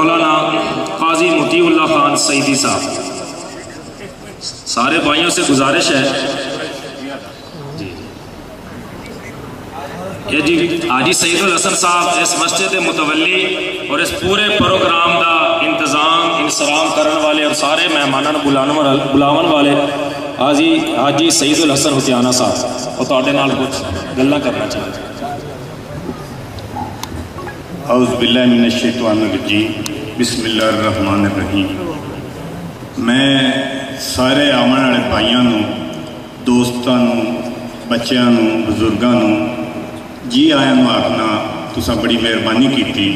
مولانا قاضی مطیع اللہ خان سعیدی صاحب، سارے بھائیوں سے گزارش ہے کہ جی حاجی سعید الحسن صاحب اس مسجد متولی اور اس پورے پروگرام دا انتظام انصرام کرن والے اور سارے مہمانوں بلاون والے حاجی سعید الحسن حسینہ صاحب اور تواڈے نال کچھ گلاں کرنا چاہتے ہیں۔ اعوذ باللہ من الشیطان الرجیم، بسم اللہ الرحمن الرحیم۔ میں سارے آمن والے بھائیوں دوستوں بچیاں بزرگاں جی آیاں آخنا تساں بڑی مہربانی کی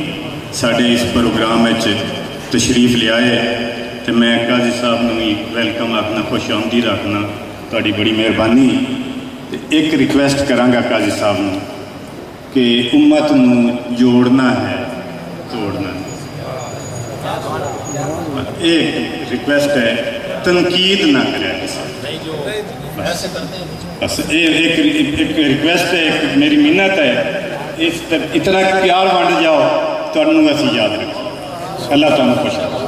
ساڈے اس پروگرام تشریف لے آئے، تو میں قاضی صاحب نے بھی ویلکم آخنا، خوش آمدید آخنا، تاری بڑی مہربانی۔ ایک ریکویسٹ کراں گا قاضی صاحب نے کہ امت نو جوڑنا ہے، توڑنا ہے۔ ایک ریکویسٹ ہے، تنقید نہ کرے بس ایک ریکویسٹ ہے، ایک میری منت ہے، اتنا پیار بانٹ جاؤ تو اسی یاد رکھیں۔ اللہ تعالیٰ خوش ہے۔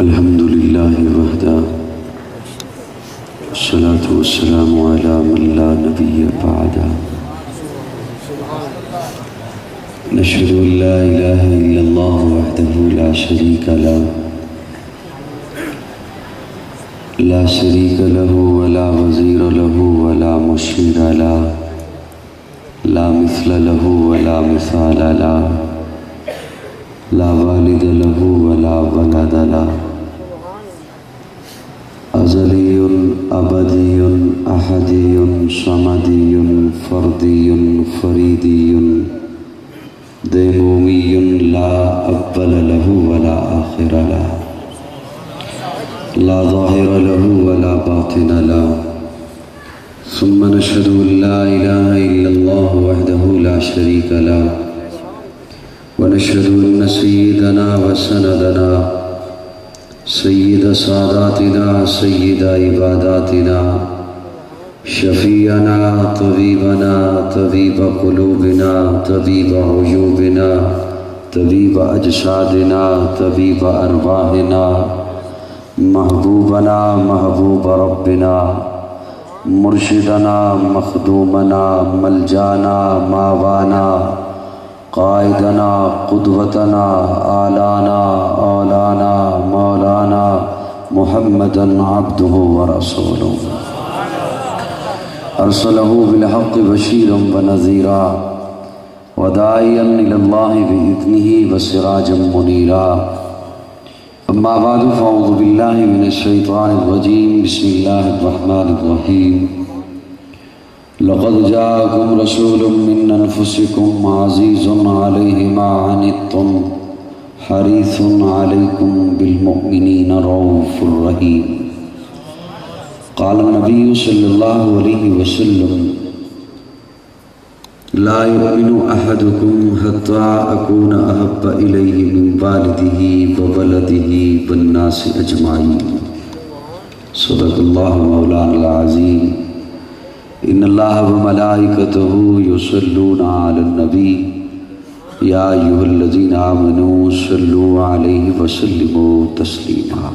الحمدللہ وحدہ والصلاة والسلام علی من لا نبی بعدہ، نشہد ان لا الہ الا اللہ وحدہ لا شریک لہ لا شریک لہ ولا وزیر لہ ولا مشیر لہ لا مثل لہ ولا مثال لہ لا والد لہ ولا ولد لہ، ازلی ابدی احدی صمدی فردی فریدی دیمومی لا اول لہ ولا آخر لہ لا ظاہر لہ ولا باطن لہ، ثم نشہد ان لا الہ الا اللہ وحدہ لا شریک لہ، ونشهد أن سيدنا وسندنا سيد ساداتنا سيد عباداتنا شفيعنا طبيبنا طبيب قلوبنا طبيب عيوبنا طبيب أجسادنا طبيب أرواحنا محبوبنا محبوب ربنا مرشدنا مخدومنا ملجانا ماوانا قائدنا قدوتنا آلانا اولانا مولانا محمدا عبده ورسوله ارسله بالحق بشيرا ونذيرا وداعيا الى الله باذنه وسراجا منيرا، اما بعد فاعوذ بالله من الشيطان الرجيم، بسم الله الرحمن الرحيم۔ لقد جاءكم رسول من أنفسكم عزيز عليه ما عنتم حريص عليكم بالمؤمنين رؤوف رحيم۔ قال النبي صلى الله عليه وسلم: لا يؤمن أحدكم حتى أكون أحب إليه من والده وولده والناس أجمعين۔ صدق الله مولانا العظيم۔ ان اللہ وملائکتہ یصلون علی النبی یا ایھا الذین آمنوا صلوا علیہ وسلموا تسلیما۔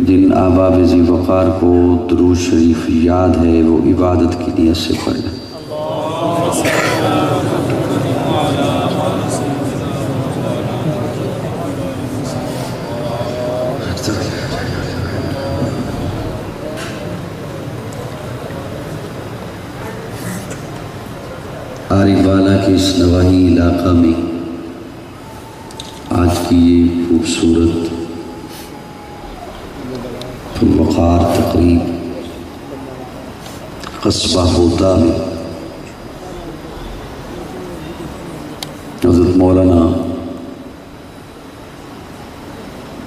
جن احباب ذی وقار کو درود شریف یاد ہے وہ عبادت کی نیت سے پڑھیں۔ عارف والا کے اس نواحی علاقہ میں آج کی یہ خوبصورت پروقار تقریب قصبہ ہوتا ہے حضرت مولانا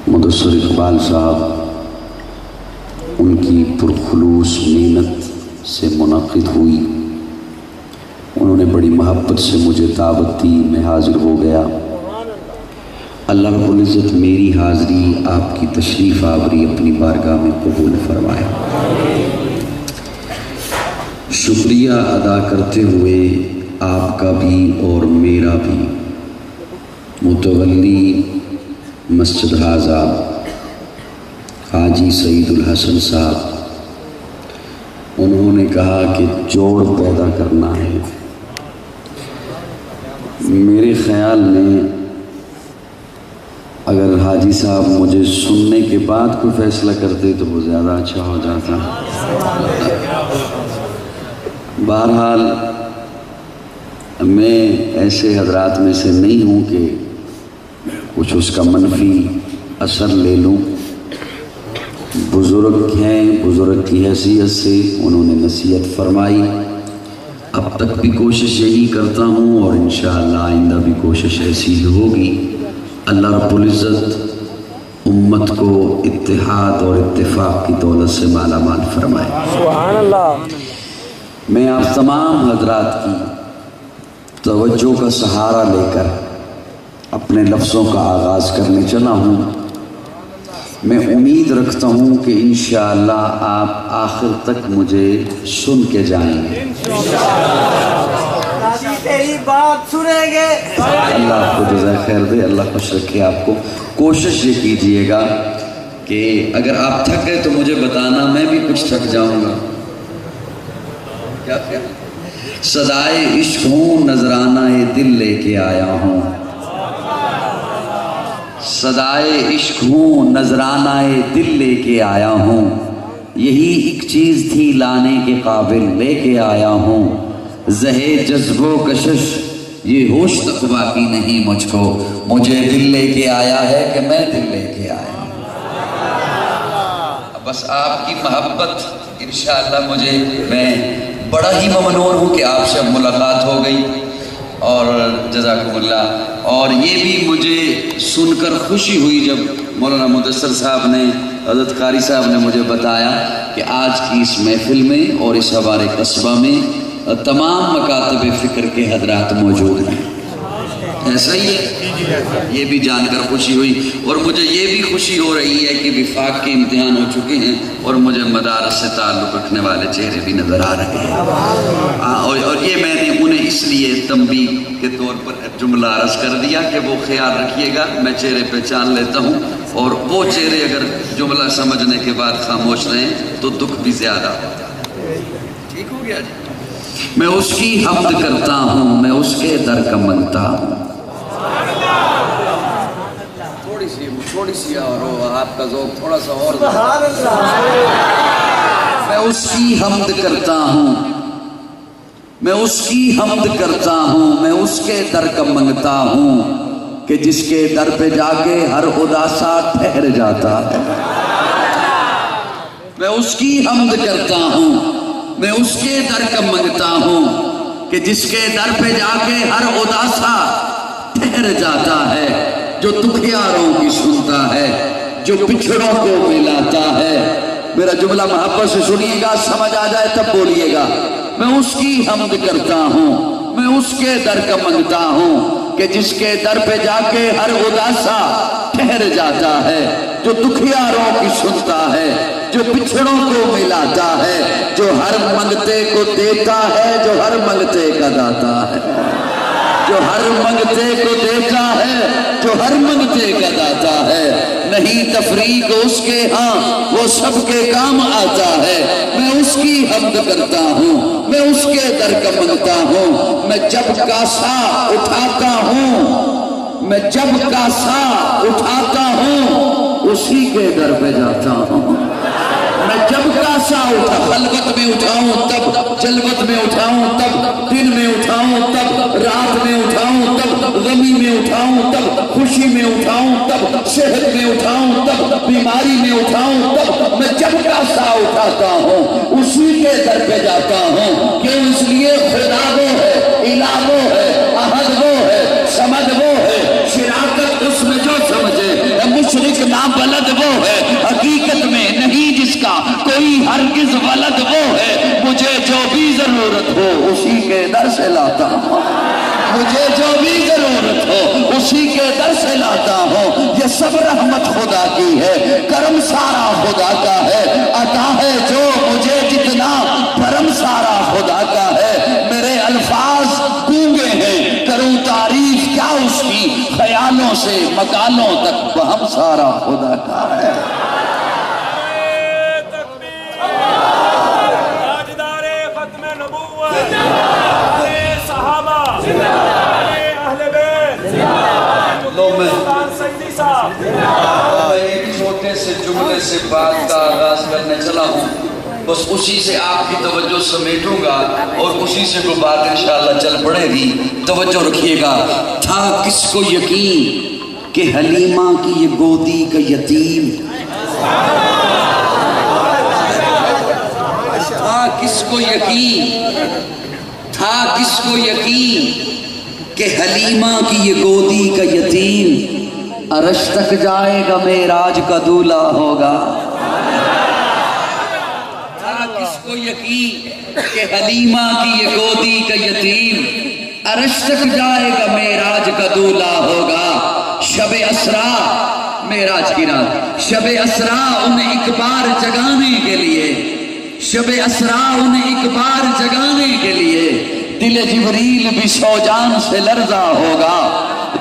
مدثر اقبال صاحب ان کی پرخلوص محنت سے منعقد ہوئی. انہوں نے بڑی محبت سے مجھے دعوت دی، میں حاضر ہو گیا. اللہ رب العزت میری حاضری، آپ کی تشریف آوری اپنی بارگاہ میں قبول فرمائے. شکریہ ادا کرتے ہوئے آپ کا بھی اور میرا بھی متولی مسجد حاضہ حاجی سعید الحسن صاحب، انہوں نے کہا کہ جوڑ پیدا کرنا ہے. میرے خیال میں اگر حاجی صاحب مجھے سننے کے بعد کوئی فیصلہ کرتے تو وہ زیادہ اچھا ہو جاتا. بہرحال میں ایسے حضرات میں سے نہیں ہوں کہ کچھ اس کا منفی اثر لے لوں. بزرگ ہیں، بزرگ کی حیثیت سے انہوں نے نصیحت فرمائی. اب تک بھی کوشش یہی کرتا ہوں اور انشاءاللہ آئندہ بھی کوشش ایسی ہی ہوگی. اللہ رب العزت امت کو اتحاد اور اتفاق کی دولت سے مالا مال فرمائے. سبحان اللہ. میں آپ تمام حضرات کی توجہ کا سہارا لے کر اپنے لفظوں کا آغاز کرنے چلا ہوں. میں امید رکھتا ہوں کہ انشاءاللہ آپ آخر تک مجھے سن کے جائیں گے. تیری بات سنیں گے. اللہ آپ کو جزائے خیر دے، اللہ خوش رکھے آپ کو. کوشش یہ کیجئے گا کہ اگر آپ تھک گئے تو مجھے بتانا، میں بھی کچھ تھک جاؤں گا. کیا صدائے عشق ہوں، نذرانہ دل لے کے آیا ہوں. صدائے عشق ہوں، نذرانہ دل لے کے آیا ہوں. یہی ایک چیز تھی لانے کے قابل، لے کے آیا ہوں. زہے جذب و کشش یہ ہوش تک باقی نہیں مجھ کو. مجھے دل لے کے آیا ہے کہ میں دل لے کے آیا ہوں. بس آپ کی محبت انشاءاللہ مجھے، میں بڑا ہی ممنون ہوں کہ آپ سے ملاقات ہو گئی اور جزاکم اللہ. اور یہ بھی مجھے سن کر خوشی ہوئی جب مولانا مدثر صاحب نے، حضرت قاری صاحب نے مجھے بتایا کہ آج کی اس محفل میں اور اس ہمارے قصبہ میں تمام مکاتب فکر کے حضرات موجود ہیں. ایسا ہی ہے، یہ بھی جان کر خوشی ہوئی. اور مجھے یہ بھی خوشی ہو رہی ہے کہ وفاق کے امتحان ہو چکے ہیں اور مجھے مدارس سے تعلق رکھنے والے چہرے بھی نظر آ رہے ہیں. اور یہ میں نے انہیں اس لیے تنبیہ کے طور پر جملہ عرض کر دیا کہ وہ خیال رکھیے گا، میں چہرے پہچان لیتا ہوں اور وہ چہرے اگر جملہ سمجھنے کے بعد خاموش رہیں تو دکھ بھی زیادہ ہوتا ہے. ٹھیک ہو گیا جی. میں اس کی حمد کرتا ہوں، میں اس کے در کا منگتا ہوں. تھوڑی سی اور آپ کا ذوق تھوڑا سا اور. میں اس کی حمد کرتا ہوں، میں اس کی حمد کرتا ہوں، میں اس کے در کا منگتا ہوں کہ جس کے در پہ جا کے ہر اداسا ٹھہر جاتا ہے. میں اس کی حمد کرتا ہوں، میں اس کے در کا منگتا ہوں کہ جس کے در پہ جا کے ہر اداسا ٹھہر جاتا ہے. جو دکھیاروں کی سنتا ہے، جو پچھڑوں کو ملاتا ہے. میرا جملہ محبت سے سنیے گا، سمجھ آ جائے تب بولیے گا. میں اس کی حمد کرتا ہوں، میں اس کے در کا منگتا ہوں کہ جس کے در پہ جا کے ہر اداسا ٹھہر جاتا ہے. جو دکھیاروں کی سنتا ہے، جو پچھڑوں کو ملاتا ہے، جو ہر منگتے کو دیتا ہے، جو ہر منگتے کا داتا ہے. جو ہر منگتے کو دیتا ہے، جو ہر منگتے کا داتا ہے. نہیں تفریق اس کے ہاں، وہ سب کے کام آتا ہے. میں اس کی حمد کرتا ہوں، میں اس کے در کا منگتا ہوں. میں جب کاسا اٹھاتا ہوں، میں جب کاسا اٹھاتا ہوں اسی کے در پہ جاتا ہوں. میں جب کا سا اٹھا، خلوت میں اٹھاؤں تب، جلوت میں اٹھاؤں تب، دن میں اٹھاؤں تب، رات میں اٹھاؤں تب، غمی میں اٹھاؤں تب، خوشی میں اٹھاؤں تب، صحت میں اٹھاؤں تب، بیماری میں اٹھاؤں تب، میں جب کا سا اٹھاتا ہوں اسی کے در پہ جاتا ہوں. کیوں؟ اس لیے خدا وہ ہے، الہ وہ ہے، احد وہ ہے، سمد وہ ہے، شراکت اس میں جو سمجھے، مشرک نابلد وہ ہے، حقیقت میں نہیں جس کا کوئی ہرگز ولد وہ ہے. مجھے جو بھی ضرورت ہو اسی کے در سے لاتا ہوں، مجھے جو بھی ضرورت ہو اسی کے در سے لاتا ہوں. یہ سب رحمت خدا کی ہے، کرم سارا خدا کا ہے، عطا ہے جو مجھے جتنا کرم سارا خدا کا ہے. میرے الفاظ گونگے ہیں، کروں تعریف کیا اس کی، خیالوں سے مکانوں تک وہم سارا خدا کا ہے. ایک چھوٹے سے جملے سے بات کا آغاز کرنے چلا ہوں، بس اسی سے آپ کی توجہ سمیٹوں گا اور اسی سے کوئی بات انشاءاللہ چل پڑے گی. توجہ رکھیے گا. تھا کس کو یقین کہ حلیمہ کی یہ گودی کا یتیم، تھا کس کو یقین، تھا کس کو یقین کہ حلیمہ کی یہ گودی کا یتیم عرش تک جائے گا معراج کا دولہ ہوگا. تھا کس کو یقین کہ حلیمہ کی یہ گودی کا یتیم عرش تک جائے گا معراج کا دولہ ہوگا. شب اسرا، معراج کی رات، شب اسرا انہیں ایک بار جگانے کے لیے، شب اسرا انہیں ایک بار جگانے کے لیے دل جبریل بھی سوجان سے لرزا ہوگا،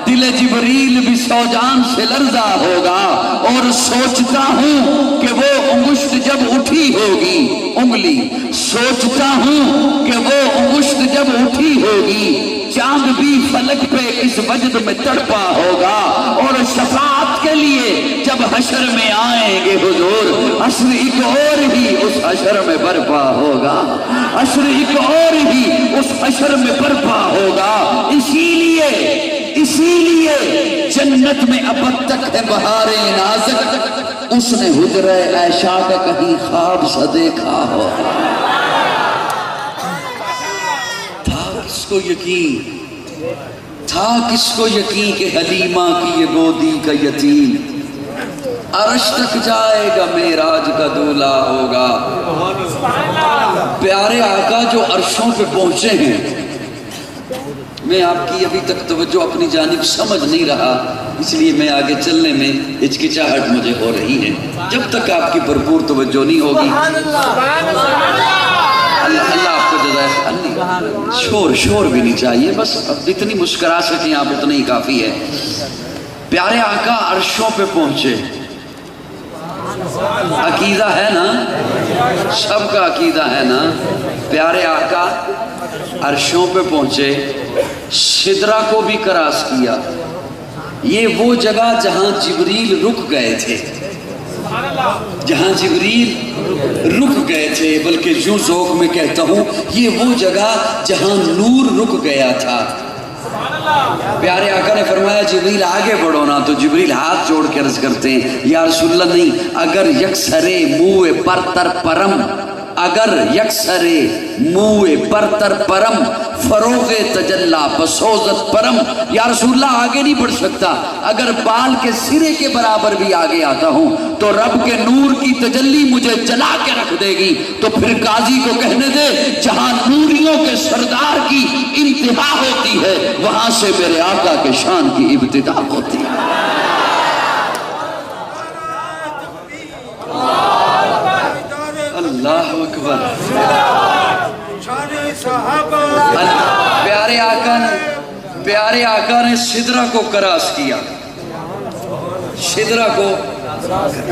دل جبریل بھی سوجان سے لرزا ہوگا. اور سوچتا ہوں کہ وہ انگشت جب اٹھی ہوگی، انگلی، سوچتا ہوں کہ وہ انگشت جب اٹھی ہوگی چاند بھی فلک پہ اس وجد میں تڑپا ہوگا. اور شفاعت کے لیے جب حشر میں آئیں گے حضور، حشر ایک اور ہی اس حشر میں برپا ہوگا، حشر ایک اور ہی اس حشر میں برپا ہوگا. اسی لیے جنت میں اب تک ہے بہاریں نازک، اس نے حجرہ عائشہ کا کہیں خواب سا دیکھا ہو. تھا کس کو یقین، تھا کس کو یقین کہ حلیمہ کی یہ گودی کا یتیم عرش تک جائے گا معراج کا دولہ ہوگا. پیارے آقا جو عرشوں پہ پہنچے ہیں، میں آپ کی ابھی تک توجہ اپنی جانب سمجھ نہیں رہا، اس لیے میں آگے چلنے میں ہچکچاہٹ مجھے ہو رہی ہے. جب تک آپ کی بھرپور توجہ نہیں ہوگی، اللہ آپ کو جزائے شور بھی نہیں چاہیے، بس اتنی مسکرا سکیں آپ اتنا ہی کافی ہے. پیارے آقا عرشوں پہ پہنچے، عقیدہ ہے نا، سب کا عقیدہ ہے نا. پیارے آقا عرشوں پہ پہنچے، سدرہ کو بھی کراس کیا. یہ وہ جگہ جہاں جبریل رک گئے تھے، جہاں جبریل رک گئے تھے، بلکہ یوں ذوق میں کہتا ہوں یہ وہ جگہ جہاں نور رک گیا تھا. پیارے آقا نے فرمایا جبریل آگے بڑھو نا، تو جبریل ہاتھ جوڑ کے عرض کرتے ہیں یا رسول اللہ نہیں، اگر یکسرے منہ پرتر پرم، اگر یکسرے منہ پرتر پرم فروغ تجلا بسوزت پرم. یا رسول اللہ آگے نہیں بڑھ سکتا، اگر بال کے سرے کے برابر بھی آگے آتا ہوں تو رب کے نور کی تجلی مجھے جلا کے رکھ دے گی. تو پھر قاضی کو کہنے دے جہاں نوریوں کے سردار کی انتہا ہوتی ہے وہاں سے میرے آقا کے شان کی ابتدا ہوتی ہے. اللہ اکبر. پیارے آقا نے سدرہ کو کراس کیا، سدرہ کو.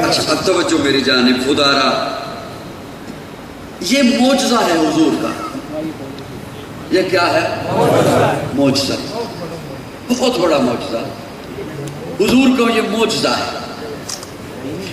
اچھا توجہ میری جانب خدا را، یہ معجزہ ہے حضور کا. یہ کیا ہے؟ معجزہ، بہت بڑا معجزہ. حضور کا یہ معجزہ ہے.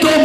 2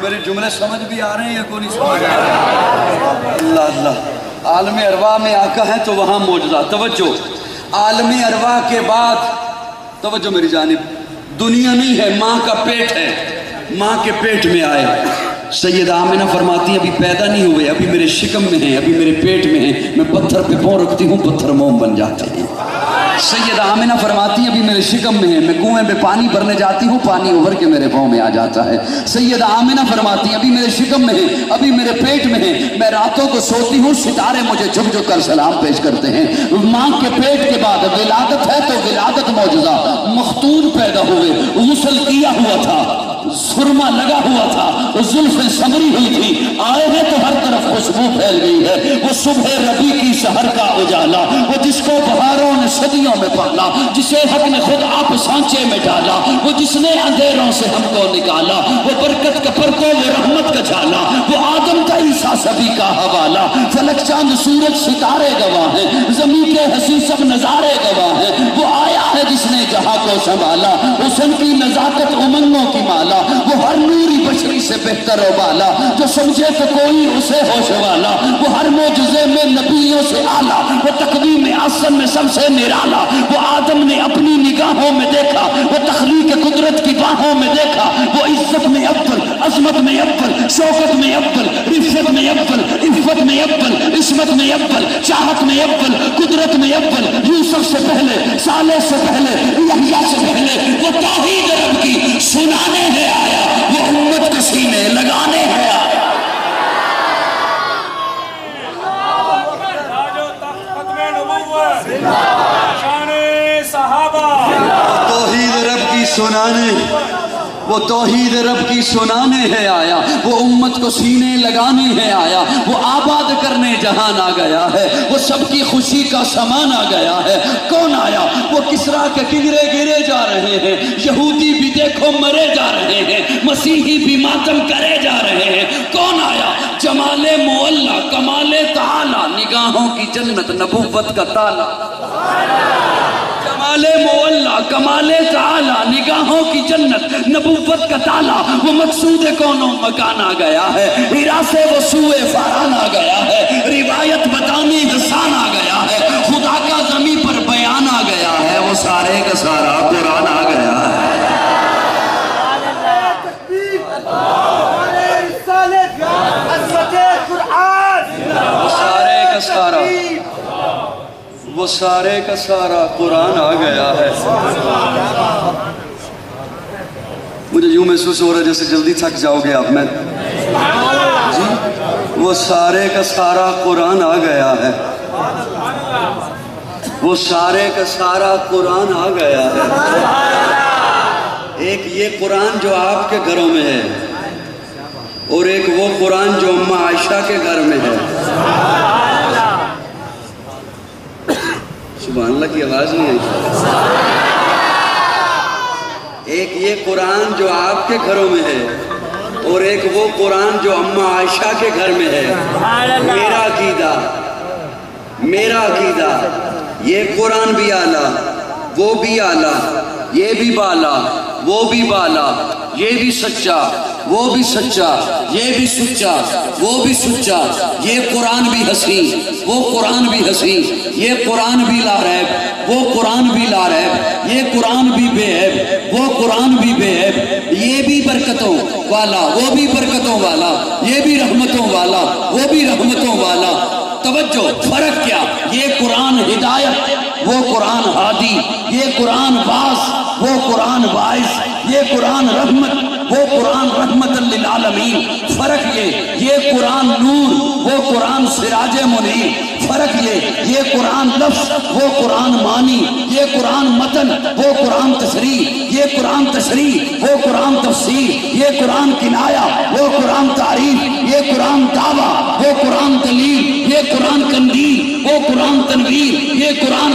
میرے جملے سمجھ بھی آ رہے ہیں یا کوئی نہیں سمجھ آ رہے ہیں؟ اللہ اللہ، عالم ارواح میں آقا ہے تو وہاں معجزہ. توجہ، عالم ارواح کے بعد توجہ میری جانب، دنیا نہیں ہے، ماں کا پیٹ ہے. ماں کے پیٹ میں آئے. سیدہ آمنہ فرماتی ہیں ابھی پیدا نہیں ہوئے، ابھی میرے شکم میں ہیں، ابھی میرے پیٹ میں ہیں، میں پتھر پہ پاؤں رکھتی ہوں، پتھر موم بن جاتے ہیں. سیدہ آمنہ فرماتی ہیں ابھی میرے شکم میں ہیں، میں کنویں میں پانی بھرنے جاتی ہوں، پانی ابھر کے میرے پاؤں میں آ جاتا ہے. سیدہ آمنہ فرماتی ہیں ابھی میرے شکم میں ہیں، ابھی میرے پیٹ میں ہیں، میں راتوں کو سوتی ہوں، ستارے مجھے جھک جھک کر سلام پیش کرتے ہیں. ماں کے پیٹ کے بعد ولادت ہے تو ولادت معجزہ. مختون پیدا ہوئے، غسل کیا ہوا تھا، سرما لگا ہوا تھا، زلفیں سمری ہوئی تھی، آئے ہیں تو ہر طرف خوشبو پھیل گئی ہے. وہ صبح ربی کی سحر کا اجالا، وہ جس کو بہاروں نے صدیوں میں پالا، جسے حق نے خود آپ سانچے میں ڈالا، وہ جس نے اندھیروں سے ہم کو نکالا، وہ برکت کا پرتو، وہ رحمت کا جھالا، وہ آدم کا عیسیٰ سبھی کا حوالہ. فلک چاند سورج ستارے گواہ ہیں، زمین کے حسین سب نظارے گواہ ہیں. وہ آیا ہے جس نے جہاں کو سنبھالا، حسن کی نزاکت امنگوں کی مالا، وہ ہر نوری بشری سے بہتر و بالا، جو سمجھے تو کوئی اسے ہوش والا، وہ ہر معجزے میں نبیوں سے اعلیٰ، وہ تقویم اعظم میں سب سے نرالا. وہ آدم نے اپنی نگاہوں میں دیکھا، وہ تخلیق قدرت کی باہوں میں دیکھا، وہ عزت میں اول، عظمت میں اول، شوکت میں اول، رفت میں اول، عفت میں اول، عصمت میں اول، چاہت میں اول، قدرت میں اول. یوسف سے پہلے، صالح سے پہلے، یحییٰ سے پہلے، وہ توحید رب کی سنانے ہے آیا، وہ امت کو سینے لگانے ہے آیا. توحید رب کی سنانے، وہ توحید رب کی سنانے ہے آیا، وہ امت کو سینے لگانے ہے آیا، وہ آباد کرنے جہان آ گیا ہے، وہ سب کی خوشی کا سامان آ گیا ہے. کون آیا؟ وہ کسرا کے کنگرے گرے جا رہے ہیں، یہودی بھی دیکھو مرے جا رہے ہیں، مسیحی بھی ماتم کرے جا رہے ہیں. کون آیا؟ جمال معلا، کمال تعالی، نگاہوں کی جنت، نبوت کا تالا. کمال معلا، کمال تعالی، نگاہوں کی جنت، نبوت کا تالا. وہ مقصود کونوں مکان آ گیا ہے، ہیرا سے وہ سوئے فاران آ گیا ہے، روایت بتانے حسان آ گیا ہے، خدا کا زمین پر بیان آ گیا ہے، وہ سارے کا سارا قرآن آ گیا ہے. وہ سارے کا سارا، وہ سارے کا سارا قرآن آ گیا ہے. مجھے یوں محسوس ہو رہا ہے جیسے جلدی تھک جاؤ گے آپ. میں جی، وہ سارے کا سارا قرآن آ گیا ہے، وہ سارے کا سارا قرآن آ گیا ہے. ایک یہ قرآن جو آپ کے گھروں میں ہے، اور ایک وہ قرآن جو اماں عائشہ کے گھر میں ہے. سبحان اللہ کی آواز نہیں آئی. ایک یہ قرآن جو آپ کے گھروں میں ہے، اور ایک وہ قرآن جو اماں عائشہ کے گھر میں ہے. میرا عقیدہ، میرا عقیدہ، یہ قرآن بھی اعلیٰ، وہ بھی اعلیٰ، یہ بھی بالا، وہ بھی بالا، یہ بھی سچا، وہ بھی سچا، یہ بھی سچا، وہ بھی سچا. یہ قرآن بھی حسین، وہ قرآن بھی حسین. یہ قرآن بھی لا ریب، وہ قرآن بھی لا ریب. یہ قرآن بھی بے عیب، وہ قرآن بھی بے عیب. یہ بھی برکتوں والا، وہ بھی برکتوں والا. یہ بھی رحمتوں والا، وہ بھی رحمتوں والا. توجہ، فرق کیا؟ یہ قرآن ہدایت، وہ قرآن ہادی. یہ قرآن باس، وہ قرآن باعث. یہ قرآن رحمت، وہ قرآن رحمت للعالمین. فرق یہ قرآن نور، وہ قرآن سراج منیر. فرق یہ قرآن لفظ، وہ قرآن معنی. یہ قرآن متن، وہ قرآن تشریح. یہ قرآن تشریح، وہ قرآن تفسیر. یہ قرآن کنایا، وہ قرآن تعریف. یہ قرآن دعویٰ، وہ قرآن دلیل. یہ قرآن قندیل، وہ قرآن تنویر. یہ قرآن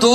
2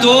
2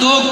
2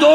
2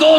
2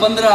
15,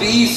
20।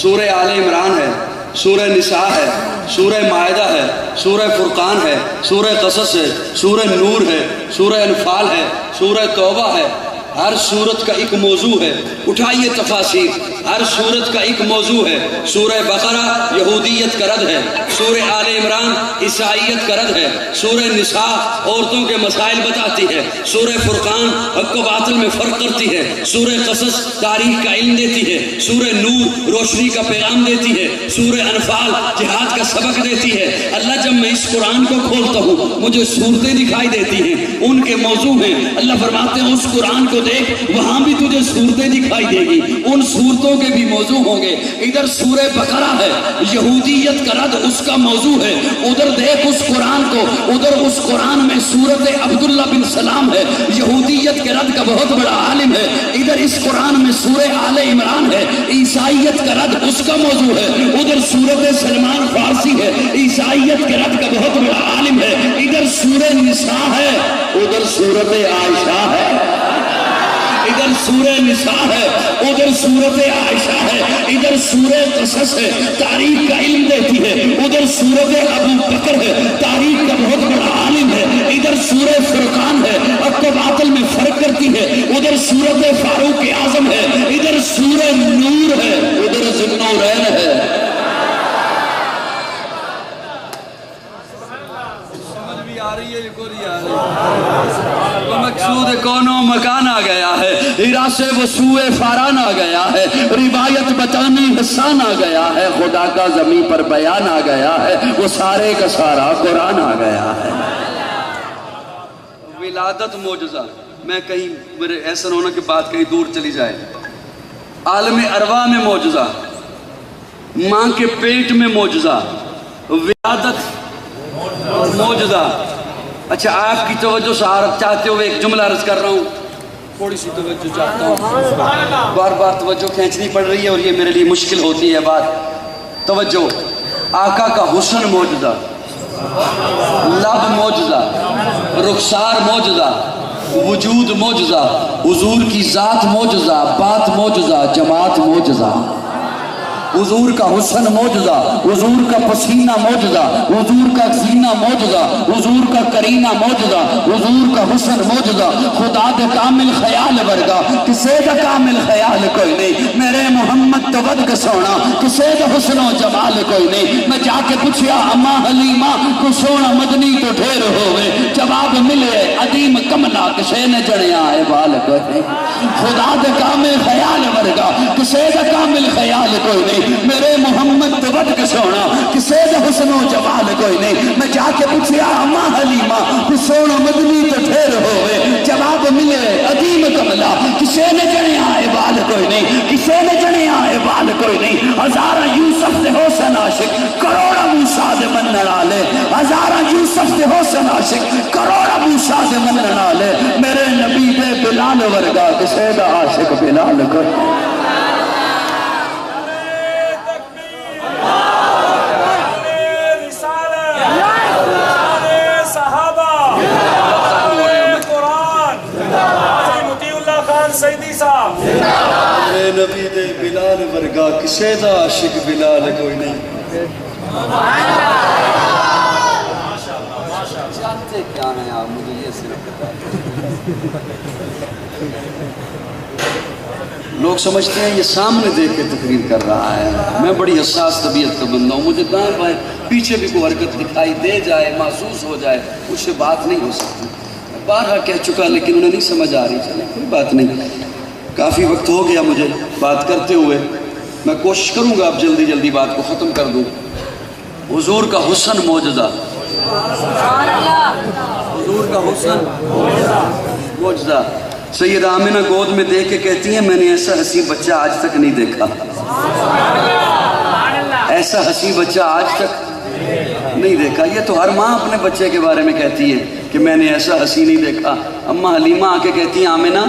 سورہ آل عمران ہے، سورہ نساء ہے، سورہ مائدہ ہے، سورہ فرقان ہے، سورہ قصص ہے، سورہ نور ہے، سورہ انفال ہے، سورہ توبہ ہے۔ ہر سورت کا ایک موضوع ہے، اٹھائیے تفاسیر، ہر سورت کا ایک موضوع ہے۔ سورہ بقرہ یہودیت کا رد ہے، سورہ آل عمران عیسائیت کا رد ہے، سورہ نساء عورتوں کے مسائل بتاتی ہے، سورہ فرقان حق و باطل میں فرق کرتی ہے، سورہ قصص تاریخ کا علم دیتی ہے، سورہ نور روشنی کا پیغام دیتی ہے، سورہ انفال جہاد کا سبق دیتی ہے۔ اللہ جب میں اس قرآن کو کھولتا ہوں مجھے صورتیں دکھائی دیتی ہیں، ان کے موضوع ہیں۔ اللہ فرماتے ہیں اس قرآن کو دیکھ، وہاں بھی تجھے صورتیں دکھائی دے گی، ان صورتوں کے بھی موضوع ہوں گے۔ ادھر سورہ بقرہ ہے، یہودیت کا رد اس کا موضوع ہے، ادھر دیکھ اس قرآن کو، ادھر اس قرآن میں سورت عبداللہ بن سلام ہے، یہودیت کے رد کا بہت بڑا عالم ہے۔ ادھر اس قرآن میں سورہ آل عمران ہے، عیسائیت کا رد اس کا موضوع ہے۔ ادھر سورت سلمان فارسی ہے، عیسائیت کے رد کا بہت بڑا عالم ہے۔ ادھر سورہ نساء ہے، ادھر سورت عائشہ ہے، ادھر سورہ نساء ہے، ادھر سورت عائشہ ہے، ادھر سورہ قصص ہے، تاریخ کا علم دیتی ہے، ادھر سورت ابو بکر ہے، تاریخ کا بہت بڑا عالم ہے، ادھر سورہ فرقان ہے، حق و باطل میں فرق کرتی ہے، ادھر سورت فاروق اعظم ہے، ادھر سورہ نور ہے، ادھر ذوالنورین ہے۔ تو مقصود کونوں مکان آ گیا ہے، ہیرا سے وسوع فاران آ گیا ہے، روایت بتانی حسان آ گیا ہے، خدا کا زمین پر بیان آ گیا ہے، وہ سارے کا سارا قرآن آ گیا ہے۔ ولادت معجزہ، میں کہیں میرے ایسا نہ ہونا کہ بات کہیں دور چلی جائے۔ عالم ارواح میں معجزہ، ماں کے پیٹ میں معجزہ، ولادت معجزہ۔ اچھا آپ کی توجہ سہارت چاہتے ہوئے ایک جملہ عرض کر رہا ہوں، تھوڑی سی توجہ چاہتا ہوں، بار بار توجہ کھینچنی پڑ رہی ہے اور یہ میرے لیے مشکل ہوتی ہے بات۔ توجہ، آقا کا حسن معجزہ، لب معجزہ، رخسار معجزہ، وجود معجزہ، حضور کی ذات معجزہ، بات معجزہ، جماعت معجزہ۔ حضور کا حسن معجزہ، حضور کا پسینہ معجزہ، حضور کا سینہ معجزہ، حضور کا کرینہ معجزہ، حضور کا حسن معجزہ۔ خدا دے کامل خیال ورگا کسے دا کامل خیال کوئی نہیں، میرے محمد تو ود کا سونا کسے دا حسن و جمال کوئی نہیں۔ میں جا کے پوچھیا اما حلیمہ کو سونا مدنی تو ڈھیر ہوئے، جواب ملے عدیم کملا کسے نے جڑیا ہے بال کوئی نہیں۔ خدا دے کامل خیال ورگا کسے دا کامل خیال کوئی نہیں، میرے محمد تو ود کے سونا کسے دا حسن و جمال کوئی نہیں۔ میں جا کے پوچھیا اما حلیمہ کو سونا مدنی تو ڈھیر ہوئے، جواب ملے عدیم کملا کسے نے جڑیا ہے بال کوئی نہیں، کسے نے جڑیا ہے بال کوئی نہیں۔ ہزارہ یوسف دے حسن عاشق کروڑا موسیٰ دے منن والے، ہزارہ یوسف دے حسن عاشق کروڑا موسیٰ دے منن والے، میرے نبی دے بلال ورگا کسے دا عاشق بلال کوئی نہیں۔ میرے نبی دے بلال ورگا کسے دا عاشق بلال کوئی نہیں۔ جانتے کیا ہیں آپ، مجھے یہ صرف بتا لوگ سمجھتے ہیں یہ سامنے دیکھ کے تقریر کر رہا ہے۔ میں بڑی حساس طبیعت کا بندہ ہوں، مجھے دائیں بائیں پیچھے بھی کوئی حرکت دکھائی دے جائے، محسوس ہو جائے، اس سے بات نہیں ہو سکتی۔ بارہا کہہ چکا لیکن انہیں نہیں سمجھ آ رہی، چلے کوئی بات نہیں، کافی وقت ہو گیا مجھے بات کرتے ہوئے، میں کوشش کروں گا اب جلدی جلدی بات کو ختم کر دوں۔ حضور کا حسن معجزہ، حضور کا حسن معجزہ۔ سیدہ آمنہ گود میں دیکھ کے کہتی ہیں میں نے ایسا حسین بچہ آج تک نہیں دیکھا، ایسا حسین بچہ آج تک نہیں دیکھا۔ یہ تو ہر ماں اپنے بچے کے بارے میں کہتی ہے کہ میں نے ایسا حسین نہیں دیکھا۔ اماں حلیمہ آ کے کہتی ہیں آمنہ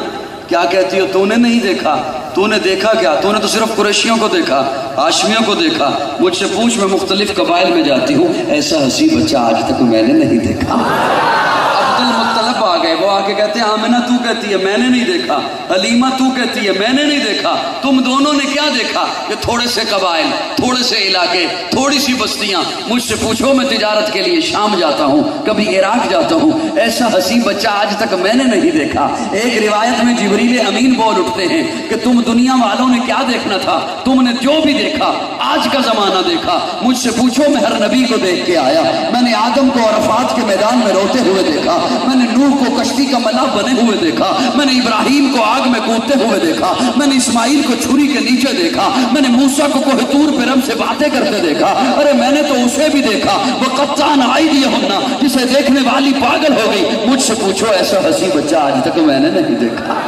کیا کہتی ہو، تو نے نہیں دیکھا، تو نے دیکھا کیا، تو نے تو صرف قریشیوں کو دیکھا، ہاشمیوں کو دیکھا، مجھ سے پوچھ میں مختلف قبائل میں جاتی ہوں، ایسا حسین بچہ آج تک میں نے نہیں دیکھا۔ عبد المطلب آ گئے، وہ آ کے کہتے ہیں آمنہ تو کہتی ہے میں نے نہیں دیکھا, حلیمہ تو کہتی ہے میں نے نہیں دیکھا, تم دونوں نے کیا دیکھا کہ تھوڑے سے قبائل, تھوڑے سے علاقے, تھوڑی سی بستیاں. مجھ سے پوچھو میں تجارت کے لیے شام جاتا ہوں, کبھی عراق جاتا ہوں, ایسا حسین بچہ آج تک میں نے نہیں دیکھا. ایک روایت میں جبریل امین بول اٹھتے ہیں کہ تم دنیا والوں نے کیا دیکھنا تھا, تم نے جو بھی دیکھا آج کا زمانہ دیکھا. مجھ سے پوچھو میں ہر نبی کو دیکھ کے آیا. میں نے آدم کو عرفات کے میدان میں روتے ہوئے دیکھا, میں نے نوح کو کشتی کا ملاح بنے ہوئے دیکھا, میں نے ابراہیم کو آگ میں کودتے ہوئے دیکھا, میں نے اسماعیل کو چھری کے نیچے دیکھا, میں نے موسیٰ کو کوہ طور پہ رب سے باتیں کرتے دیکھا. ارے میں نے تو اسے بھی دیکھا وہ قطعاً ایدیہن, جسے دیکھنے والی پاگل ہو گئی. مجھ سے پوچھو ایسا حسین بچہ آج تک میں نے نہیں دیکھا.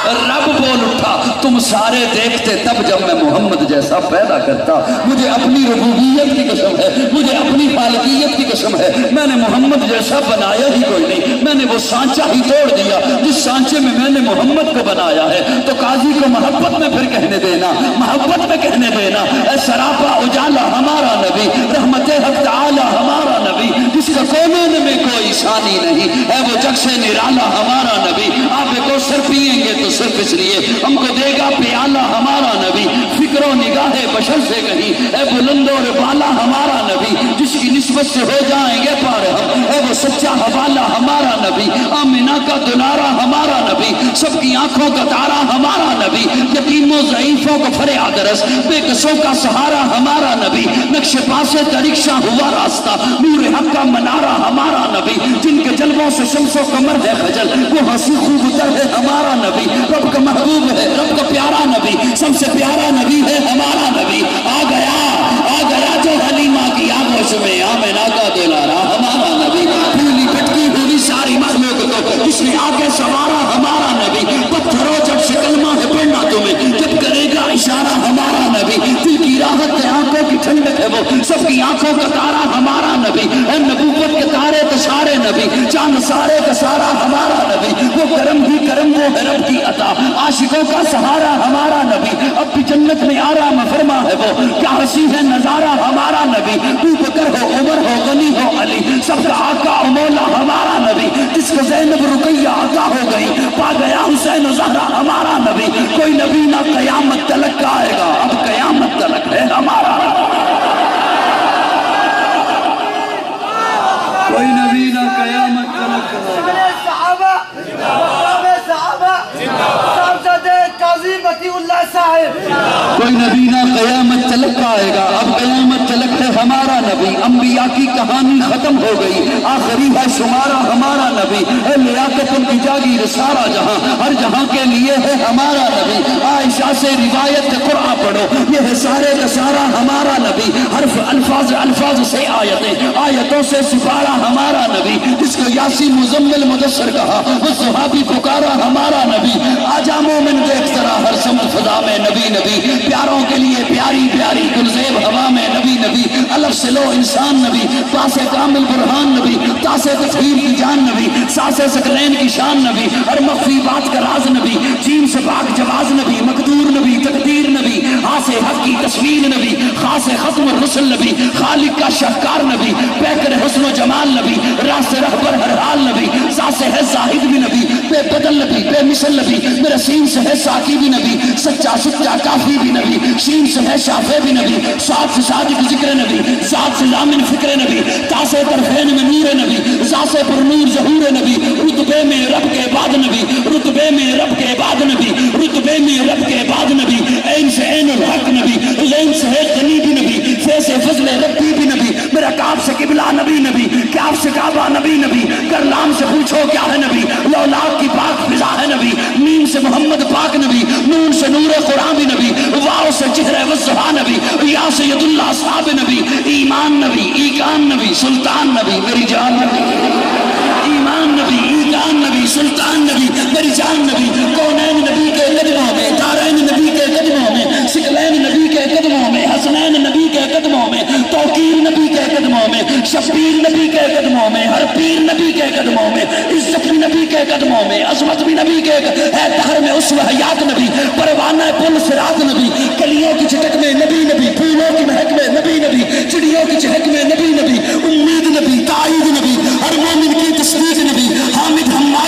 رب بول اٹھا تم سارے دیکھتے تب جب میں محمد جیسا پیدا کرتا. مجھے اپنی ربوبیت کی قسم ہے, مجھے اپنی خالقیت کی قسم ہے, میں نے محمد جیسا بنایا ہی کوئی نہیں. میں نے وہ سانچہ ہی توڑ دیا جس سانچے میں نے محمد کو بنایا ہے. تو قاضی کو محبت میں پھر کہنے دینا, محبت میں کہنے دینا اے سراپا اجالا ہمارا نبی, رحمت حق تعالی ہمارا نبی, جس کا کونوں میں کوئی ثانی نہیں, اے وہ جگ سے نرالا ہمارا نبی. آپ کو سر پیئیں گے تو صرف اس لیے ہم کو دے گا پیالہ ہمارا نبی. فکر و نگاہ بشر سے کہیں اے بلند اور بالا ہمارا نبی, جس کی نسبت سے ہو جائیں گے پار ہم, اے وہ سچا حوالہ ہمارا نبی. آمنہ کا دلارا ہمارا نبی, سب کی آنکھوں کا تارا ہمارا نبی. یتیموں ضعیفوں کو فریاد رس, بے کسوں کا سہارا ہمارا نبی. نقش پاسے طریقہ ہوا راستہ, نور حق کا منارہ ہمارا نبی. جن کے جلووں سے شمس و قمر ہے خجل, وہ ہنسی خوب تر ہے ہمارا نبی. رب کا محبوب ہے, رب کا پیارا نبی, سب سے پیارا نبی ہے ہمارا نبی. آ گیا جو حلیمہ کی آغوش میں, آمنہ کا دلارا ہمارا نبی. پھولی پٹکی ہوئی ساری مخلوق کو جس نے آگے سوارا ہمارا نبی. پتھروں جب سے کلمہ ہے پڑھنا تمہیں, جب کرے گا اشارہ ہمارا نبی. دل کی راحت ہے, آنکھوں کی ٹھنڈک ہے, وہ سب کی آنکھوں کا تارا ہمارا نبی. اے نبوت کے تارے تو سارے نبی, چاند سارے کا سارا ہمارا نبی. وہ کرم ہی کرم, وہ ہے رب کی عطا, عاشقوں کا سہارا ہمارا نبی. اب بھی جنت میں آرام فرما ہے وہ, کیا ہنسی ہے نظارہ ہمارا نبی. ابو بکر ہو, عمر ہو, غنی ہو, علی, سب کا آقا و مولا ہمارا نبی. جس کو زینب رقیہ عطا ہو گئی, پا گیا حسین و زہرا ہمارا نبی. کوئی نبی نہ قیامت تلک کا آئے گا, اب قیامت تلک ہے ہمارا نبی. کوئی نبی نہ قیامت تلک کا آئے گا. صحابہ قاضی متی اللہ صاحب, کوئی نبی نہ قیامت تلک کا آئے گا, اب قیامت تلک ہے ہمارا نبی. انبیاء کی کہانی ختم ہو گئی, آخری ہے شمارا ہمارا نبی. اے لیاقت ان کی جاگیر سارا جہاں, ہر جہاں کے لیے ہے ہمارا نبی. عائشہ سے روایت قرآن پڑھو, یہ ہے سارے کا سارا ہمارا نبی. حرف الفاظ سے آیتیں, آیتوں سے سپارا ہمارا نبی. جس کو یاسین مزمل مدثر کہا, وہ صحابی پکارا ہمارا نبی. آجا مومن دیکھ ذرا ہر سمت فضا میں نبی نبی, پیاروں کے لیے پیاری پیاری گلزیب ہوا میں نبی نبی. الف سے لو انسان نبی, پاسے کامل برہان نبی, تاسے تطہیر کی جان نبی, ساسے سکلین کی شان نبی, ہر مخفی بات کا راز نبی, جیم سے پاک جواز نبی, مقدور نبی, تقدیر نبی, خاص حق کی تصویر نبی, خاص ختم الرسل نبی, خالق کا شہکار نبی, پیکر حسن و جمال نبی, راست رہبر ہر حال نبی, ساسے ہے زاہد بھی نبی, بے بدل نبی, بے مثل نبی, میرا سین سے ہے ساکی بھی نبی, سچا سچا کافی بھی نبی, شین سے ہے شافع بھی نبی, ساتھ سے صادق ذکر نبی, ذات سے ضامن فکر نبی, تاسے طرفین میں نور نبی, ذات سے پر نور ظہور نبی, رتبے میں رب کے بعد نبی, رتبے میں رب کے بعد نبی, رتبے میں رب کے بعد نبی, عین سے عین الحق نبی, غین سے ہے غنی بھی نبی, فے سے فضل ربی بھی نبی, میرا کعب سے قبلہ نبی نبی, کعب سے کعبہ نبی نبی, کرلام سے پوچھو کیا ہے نبی, لولاک کی پاک فضا ہے نبی, میم سے محمد پاک نبی, نون سے نور قرآن بھی نبی, واو سے چہرہ وضحا نبی, یا سے ید اللہ صحاب نبی, ایمان نبی, ایقان نبی, سلطان نبی, میری جان نبی, ایمان نبی, ایقان نبی, سلطان نبی, میری جان نبی, کونین نبی کے قدموں میں, دارین نبی کے قدموں میں, سکلین نبی کے قدموں میں, حسنین نبی کے قدموں میں, توقیر نبی کے قدموں میں, شبیر نبی کے قدموں میں, ہر پیر نبی کے قدموں میں, عزت بھی نبی کے قدموں میں, عظمت بھی نبی کے ہے دہر میں اسوہ حیات نبی, پروانہ پل صراط نبی, کلیوں کی چٹک میں نبی نبی, پھولوں کی مہک میں نبی نبی, چڑیوں کی چہک میں نبی نبی, امید نبی, تائید نبی, ہر مومن کی تصدیق نبی, حامد حماد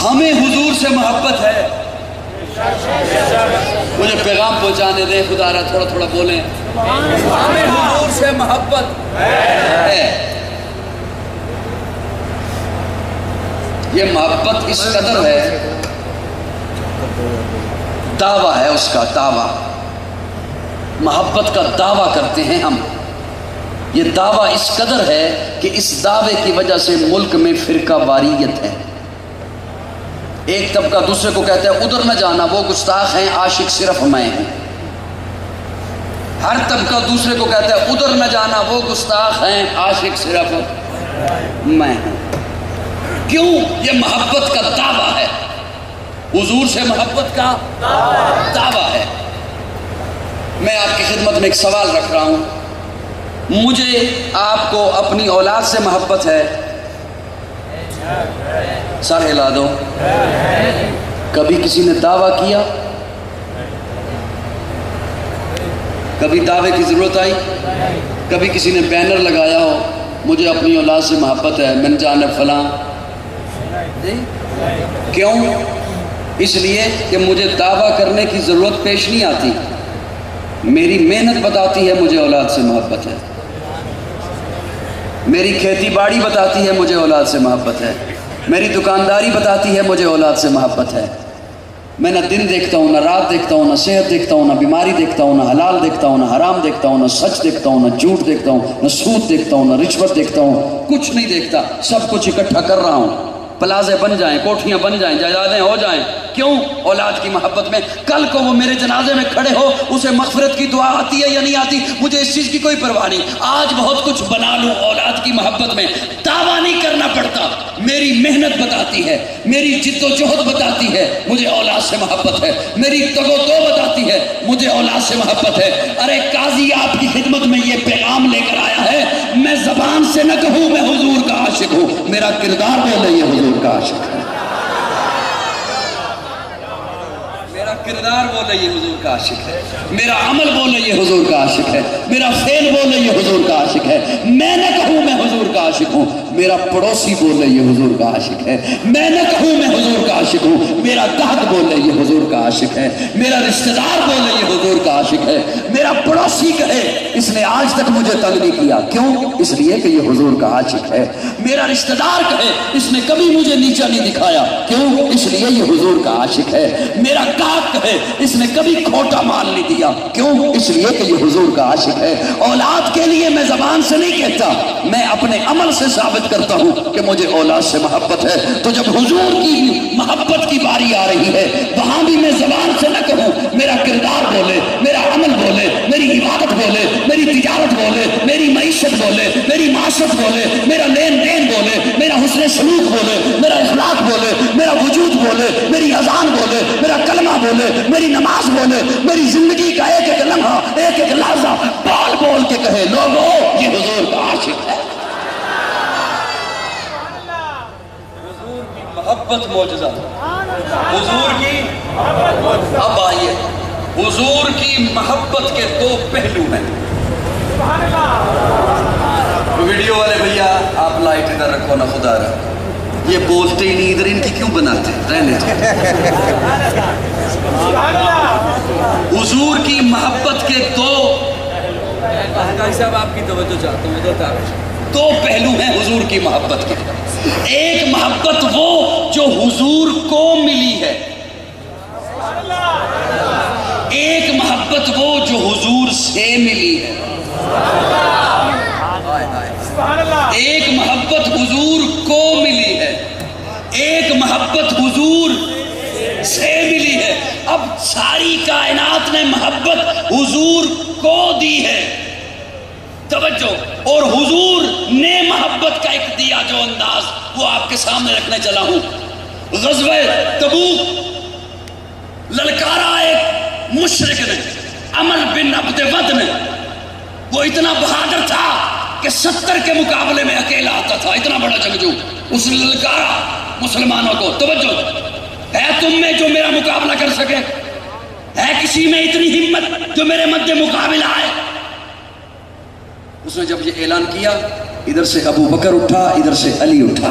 ہمیں حضور سے محبت ہے. مجھے پیغام پہنچانے دیں خدا را, تھوڑا تھوڑا بولیں. ہمیں حضور سے محبت ہے. یہ محبت اس قدر ہے, دعویٰ ہے اس کا, دعویٰ, محبت کا دعویٰ کرتے ہیں ہم. یہ دعویٰ اس قدر ہے کہ اس دعوے کی وجہ سے ملک میں فرقہ واریت ہے. ایک طبقہ دوسرے کو کہتا ہے ادھر نہ جانا, وہ گستاخ ہیں, عاشق صرف میں ہوں. ہر طبقہ دوسرے کو کہتا ہے ادھر نہ جانا, وہ گستاخ ہیں, عاشق صرف میں ہوں. کیوں؟ یہ محبت کا دعویٰ ہے, حضور سے محبت کا دعویٰ ہے. میں آپ کی خدمت میں ایک سوال رکھ رہا ہوں. مجھے آپ کو اپنی اولاد سے محبت ہے؟ سر ہلا دو. کبھی کسی نے دعویٰ کیا؟ کبھی دعوے کی ضرورت آئی؟ کبھی کسی نے بینر لگایا ہو مجھے اپنی اولاد سے محبت ہے, من جانب فلاں؟ کیوں؟ اس لیے کہ مجھے دعویٰ کرنے کی ضرورت پیش نہیں آتی. میری محنت بتاتی ہے مجھے اولاد سے محبت ہے. میری کھیتی باڑی بتاتی ہے مجھے اولاد سے محبت ہے. میری دکانداری بتاتی ہے مجھے اولاد سے محبت ہے. میں نہ دن دیکھتا ہوں, نہ رات دیکھتا ہوں, نہ صحت دیکھتا ہوں, نہ بیماری دیکھتا ہوں, نہ حلال دیکھتا ہوں, نہ حرام دیکھتا ہوں, نہ سچ دیکھتا ہوں, نہ جھوٹ دیکھتا ہوں, نہ سود دیکھتا ہوں, نہ رشوت دیکھتا ہوں. کچھ نہیں دیکھتا, سب کچھ اکٹھا کر رہا ہوں. پلازے بن جائیں, کوٹھیاں بن جائیں, جائیدادیں ہو جائیں. کیوں؟ اولاد کی محبت میں. کل کو وہ میرے جنازے میں کھڑے ہو, اسے مغفرت کی دعا آتی ہے یا نہیں آتی, مجھے اس چیز کی کوئی پرواہ نہیں. آج بہت کچھ بنا لوں اولاد کی محبت میں, دعویٰ نہیں کرنا پڑتا. میری محنت بتاتی ہے, میری جد و جہد بتاتی ہے مجھے اولاد سے محبت ہے. میری تگ و دو بتاتی ہے مجھے اولاد سے محبت ہے. ارے قاضی آپ کی خدمت میں یہ پیغام لے کر آیا ہے, میں زبان سے نہ کہوں میں حضور کا عاشق ہوں, میرا کردار بولے یہ حضور کا عاشق ہے. میرا کردار بولے یہ حضور کا عاشق ہے. میرا عمل بولے یہ حضور کا عاشق ہے. میرا فعل بولے یہ حضور کا عاشق ہے. میں نہ کہوں میں حضور کا عاشق ہوں, میرا پڑوسی بولے یہ حضور کا عاشق ہے. میں نہ کہوں میں حضور کا عاشق ہوں, میرا گاہک بولے یہ حضور کا عاشق ہے. میرا رشتہ دار بولے یہ حضور کا عاشق ہے. میرا پڑوسی کہے اس نے آج تک مجھے تنگ نہیں کیا, کیوں؟ اس لیے کہ یہ حضور کا عاشق ہے. میرا رشتہ دار کہے اس نے کبھی مجھے نیچا نہیں دکھایا, کیوں؟ اس لیے یہ حضور کا عاشق ہے. میرا گاہک کہے اس نے کبھی کھوٹا مال نہیں دیا, کیوں؟ اس لیے کہ یہ حضور کا عاشق ہے. اولاد کے لیے میں زبان سے نہیں کہتا, میں اپنے عمل سے ثابت کرتا ہوں کہ مجھے اولاد سے محبت ہے. تو جب حضور کی محبت کی باری آ رہی ہے, وہاں بھی میں زبان سے نہ کہوں, میرا کردار بولے, میرا عمل بولے, میری عبادت بولے, میری تجارت بولے, میری معیشت بولے, میری معاشرت بولے, میرا لین دین بولے, میرا حسن سلوک بولے, میرا اخلاق بولے, میرا وجود بولے, میری اذان بولے, میرا کلمہ بولے, میری نماز بولے, میری زندگی کا ایک ایک لمحہ, ایک ایک لحظہ بول بول کے کہے لوگو یہ حضور کا عاشق ہے. حضور کی محبت معجزہ, حضور کی. اب آئیے, حضور کی محبت کے دو پہلو ہیں. ویڈیو والے بھیا آپ لائٹ ادھر رکھو نا, خدا رہا یہ بولتے ہی نہیں ادھر, ان کی کیوں بناتے ہیں, رہنے دو. حضور کی محبت کے صاحب آپ کی توجہ چاہتا ہوں, دو پہلو ہیں حضور کی محبت کے. ایک محبت وہ جو حضور کو ملی ہے, ایک محبت وہ جو حضور سے ملی ہے. ایک محبت حضور کو ملی ہے, ایک محبت حضور سے ملی ہے. اب ساری کائنات نے محبت حضور کو دی ہے, توجہ, اور حضور نے محبت کا ایک دیا جو انداز, وہ آپ کے سامنے رکھنے چلا ہوں. غزوہ تبوک للکارا ایک مشرک نے, عمر بن عبد ود نے. وہ اتنا بہادر تھا کہ 70 کے مقابلے میں اکیلا آتا تھا, اتنا بڑا جنگجو. اس نے للکارا مسلمانوں کو, توجہ, ہے تم میں جو میرا مقابلہ کر سکے؟ ہے کسی میں اتنی ہمت جو میرے مد مقابلہ آئے؟ اس نے جب یہ اعلان کیا, ادھر سے ابو بکر اٹھا, ادھر سے علی اٹھا.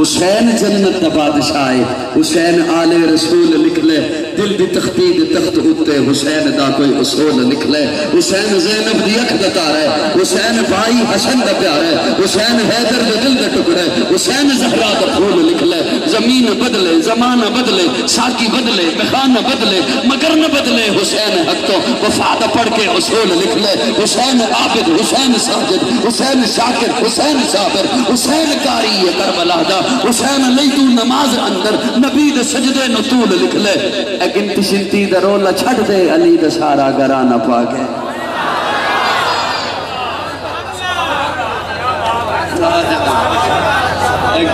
حسین جنت دا بادشاہ ہے حسین آل رسول لکھ لے دل دی تختی دی تخت اتے حسین دا کوئی اصول لکھ لے حسین زینب دی اکھ دا تارا ہے حسین بھائی حسن دا پیار ہے حسین حیدر دے دل دے ٹکڑے حسین زہرا دا پھول لکھ لے زمین بدلے زمانہ بدلے ساکی بدلے مخانہ بدلے مگر نہ بدلے حسین حق تو وفا دا پڑھ کے اصول لکھ لے حسین عابد حسین ساجد حسین شاکر حسین صابر حسین کاری کربلا دا حسین لیتو نماز اندر نبی دے سجدے نطول لکھ لے گنتی شنتی دا رولا چھڑ دے علی دا سارا گرانہ پاکے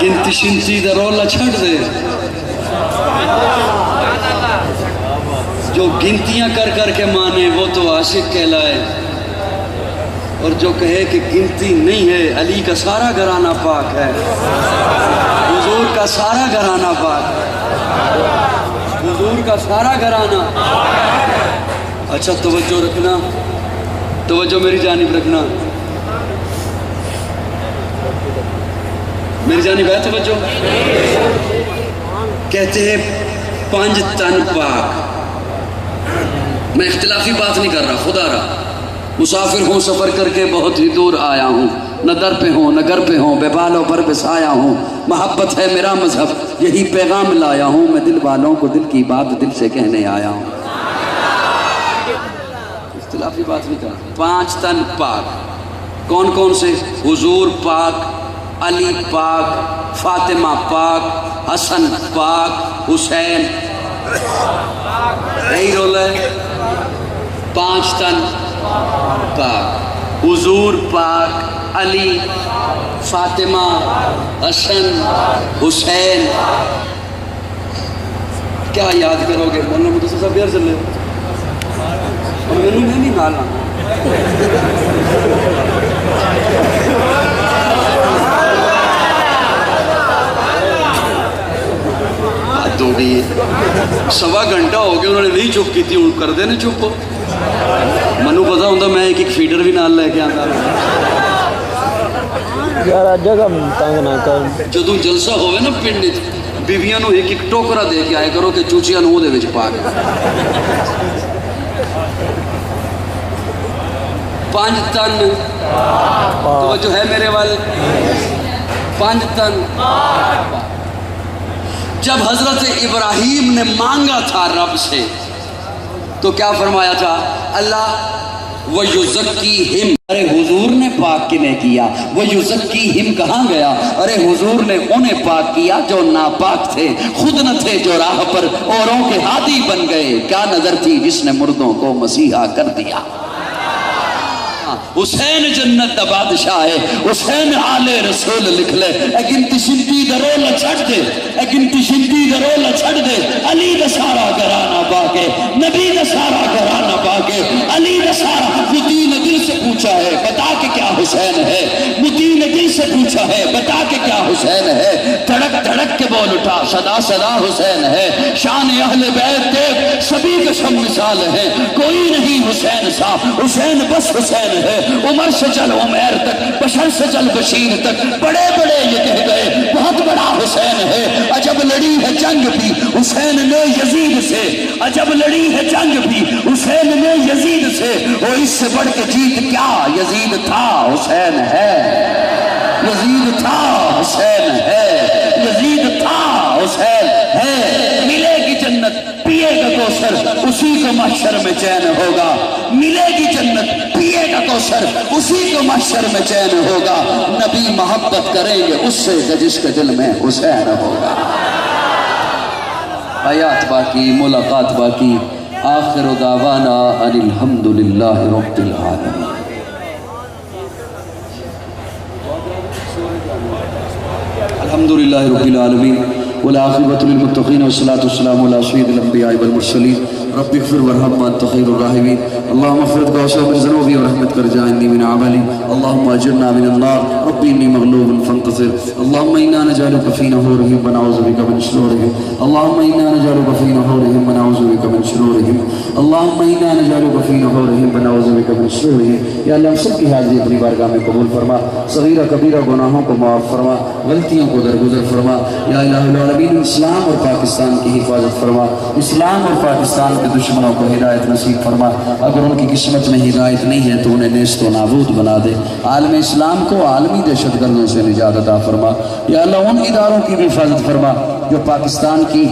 گنتی شنتی دا رولا چھڑ دے جو گنتیاں کر کر کے مانے وہ تو عاشق کہلائے اور جو کہے کہ گنتی نہیں ہے علی کا سارا گھرانہ پاک ہے حضور کا سارا گھرانہ پاک ہے حضور کا سارا گھرانہ اچھا توجہ رکھنا توجہ میری جانب رکھنا میری جانب ہے توجہ کہتے ہیں 5 تن پاک میں اختلافی بات نہیں کر رہا خدا رہا مسافر ہوں سفر کر کے بہت ہی دور آیا ہوں نہ در پہ ہوں نہ گر پہ ہوں بے بالوں پر بسایا ہوں محبت ہے میرا مذہب یہی پیغام لایا ہوں میں دل والوں کو دل کی بات دل سے کہنے آیا ہوں اختلافی بات نہیں کر رہا 5 تن پاک کون کون سے حضور پاک علی پاک فاطمہ پاک حسن پاک حسین یہی رول ہے 5 تن پاک حضور پاک علی فاطمہ حسن حسین کیا یاد کرو گے مولانا مدثر صاحب یار چلے اور میں نہیں نالا بات ہو گئی سوا گھنٹہ ہو گیا انہوں نے نہیں چپ کی تھی ان کر دے نہیں چپ ہو منو پتا ہوں میں ایک فیڈر بھی نال لے کے آتا یار جگہ تنگ نہ کر جدوں جلسہ ہوئے نا پنڈ بیویاں نو ایک ٹوکرا دے کے آئے کرو کہ چوچیاں نو دے وچ پا کے 5 تن توجہ ہے میرے وال 5 تن جب حضرت ابراہیم نے مانگا تھا رب سے تو کیا فرمایا تھا اللہ وَيُزَكِّيهِمْ ارے حضور نے پاک کنے کیا وَيُزَكِّيهِمْ کہاں گیا ارے حضور نے انہیں پاک کیا جو ناپاک تھے خود نہ تھے جو راہ پر اوروں کے ہادی بن گئے کیا نظر تھی جس نے مردوں کو مسیحا کر دیا حسین جنت دا بادشاہ ہے حسین آل رسول لکھ لے گنتی شنتی دا رولا چھڑ دے گنتی شنتی دا رولا چھڑ دے علی دا سارا گھرانہ باقے نبی دا سارا گھرانہ باقے علی دا سارا متی نے دل سے پوچھا ہے بتا کے کیا حسین ہے متی نے دل سے پوچھا ہے بتا کے کیا حسین ہے تڑک تڑک کے بول اٹھا صدا صدا حسین ہے شان اہل بیت دیکھ سبھی قسم مثال ہے کوئی نہیں حسین سا حسین بس حسین ہے عمر سے چل عمیر تک بشر سے چل بشیر تک بڑے بڑے یہ کہہ گئے بہت بڑا حسین ہے عجب لڑی ہے جنگ بھی حسین نے یزید سے عجب لڑی ہے جنگ بھی حسین نے یزید سے وہ اس سے بڑھ کے جیت کیا یزید تھا حسین ہے یزید تھا حسین ہے یزید تھا حسین ہے ملے گی جنت پیے گا کوثر اسی کو محشر میں چین ہوگا ملے گی جنت پیے گا کوثر اسی کو محشر میں چین ہوگا نبی محبت کریں گے اس سے جس کے دل میں حسین ہوگا آیات باقی ملاقات باقی آخر دعوانا ان الحمدللہ رب العالمین الحمدللہ رب العالمین والعاقبۃ للمتقین والصلاة والسلام علی سید الانبیاء والمرسلین رب اغفر وارحم وانت خیر الراحمین اللهم اغفر واسع من ذنوبي ورحمتك ارجعني من عملي اللهم اجرنا من النار ربي اني مغلوب فانتصر اللهم انا نجعلك في نحورهم ونعوذ بك من شرورهم اللهم انا نجعلك في نحورهم ونعوذ بك من شرورهم اللهم انا نجعلك في نحورهم ونعوذ بك من شرورهم یا اللہ ہم سب کی حاضری اپنی بارگاہ میں قبول فرما صغیرہ کبیرہ گناہوں کو معاف فرما غلطیوں کو درگزر فرما یا الہ العالمین اسلام اور پاکستان کی حفاظت فرما اسلام اور پاکستان کے دشمنوں کو ہدایت نصیب فرما اگر ان کی قسمت میں ہدایت نہیں ہے تو انہیں نیست و نابود بنا دے عالم اسلام کو عالمی دہشت گردوں سے نجات عطا فرما یا اللہ ان اداروں کی بھی حفاظت فرما جو پاکستان کی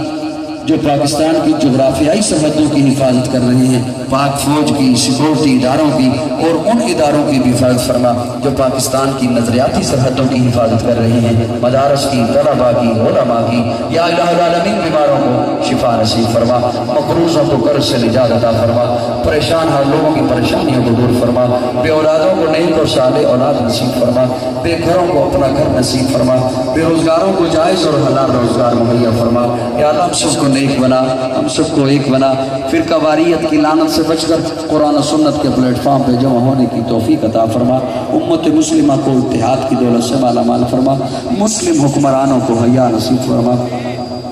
جغرافیائی سرحدوں کی حفاظت کر رہے ہیں پاک فوج کی سیکورٹی اداروں کی اور ان اداروں کی بھی حفاظت فرما جو پاکستان کی نظریاتی سرحدوں کی حفاظت کر رہے ہیں مدارس کی طلباء کی علماء کی یا الہ العالمین بیماروں کو شفا نصیب فرما مقروضوں کو قرض سے نجات عطا فرما پریشان حال لوگوں کی پریشانیوں کو دور فرما بے اولادوں کو نیک اور صالح اولاد نصیب فرما بے گھروں کو اپنا گھر نصیب فرما بے روزگاروں کو جائز اور حلال روزگار مہیا فرما یا اللہ ہم سب کو نیک بنا ہم سب کو ایک بنا فرقہ واریت کی لعنت سے بچ کر قرآن و سنت کے پلیٹ فارم پہ جمع ہونے کی توفیق عطا فرما امت مسلمہ کو اتحاد کی دولت سے مالا مال فرما مسلم حکمرانوں کو حیا نصیب فرما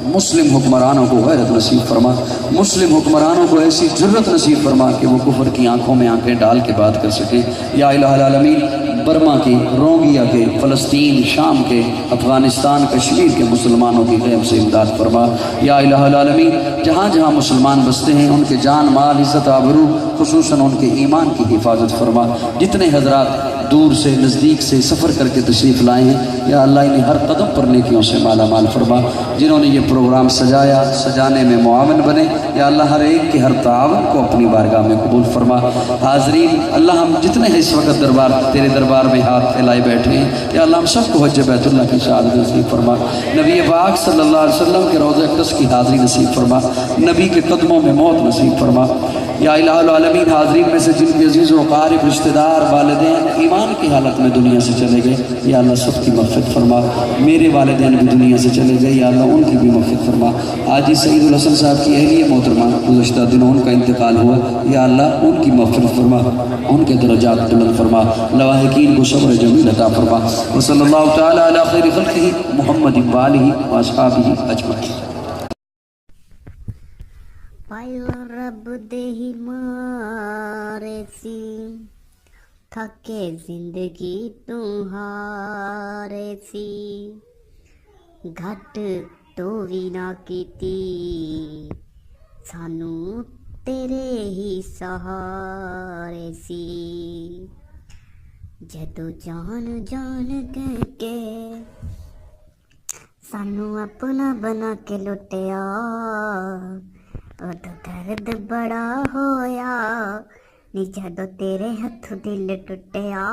مسلم حکمرانوں کو غیرت نصیب فرما مسلم حکمرانوں کو ایسی جرت نصیب فرما کہ وہ کفر کی آنکھوں میں آنکھیں ڈال کے بات کر سکے یا الہ العالمین برما کے روہنگیا کے فلسطین شام کے افغانستان کشمیر کے مسلمانوں کی غیب سے امداد فرما یا الہ العالمین جہاں جہاں مسلمان بستے ہیں ان کے جان مال عزت آبرو خصوصاً ان کے ایمان کی حفاظت فرما جتنے حضرات دور سے نزدیک سے سفر کر کے تشریف لائے ہیں یا اللہ انہیں ہر قدم پر نیکیوں سے مالا مال فرما جنہوں نے یہ پروگرام سجایا سجانے میں معاون بنے یا اللہ ہر ایک کے ہر تعاون کو اپنی بارگاہ میں قبول فرما حاضرین اللہ ہم جتنے ہیں اس وقت تیرے دربار میں ہاتھ پھیلائے بیٹھے ہیں یا اللہ ہم سب کو حج بیت اللہ کی شہادت نصیب فرما نبی پاک صلی اللہ علیہ وسلم کے روضہ اقدس کی حاضری نصیب فرما نبی کے قدموں میں موت نصیب فرما یا الہ العالمین حاضرین میں سے جن کے عزیز و اقارب رشتہ دار والدین ایمان کی حالت میں دنیا سے چلے گئے یا اللہ سب کی مغفرت فرما میرے والدین بھی دنیا سے چلے گئے یا اللہ ان کی بھی مغفرت فرما آج ہی سعید الحسن صاحب کی اہلیہ محترمہ گزشتہ دنوں ان کا انتقال ہوا یا اللہ ان کی مغفرت فرما ان کے درجات بلند فرما لواحقین کو صبر جمیل عطا فرما وصلی اللہ تعالی علی خیر خلقہ محمد وآلہ واصحابہ اجمعین پائلا رب دہی مارے سی تھکے زندگی تمہارے سی گھٹ تو بھی نہ کیتی سانو تیرے ہی سہارے سی جدو جان جان کہہ کے سانو اپنا بنا کے لٹیا ادو درد بڑا ہویا نی جدو تیرے ہتھ دل ٹوٹیا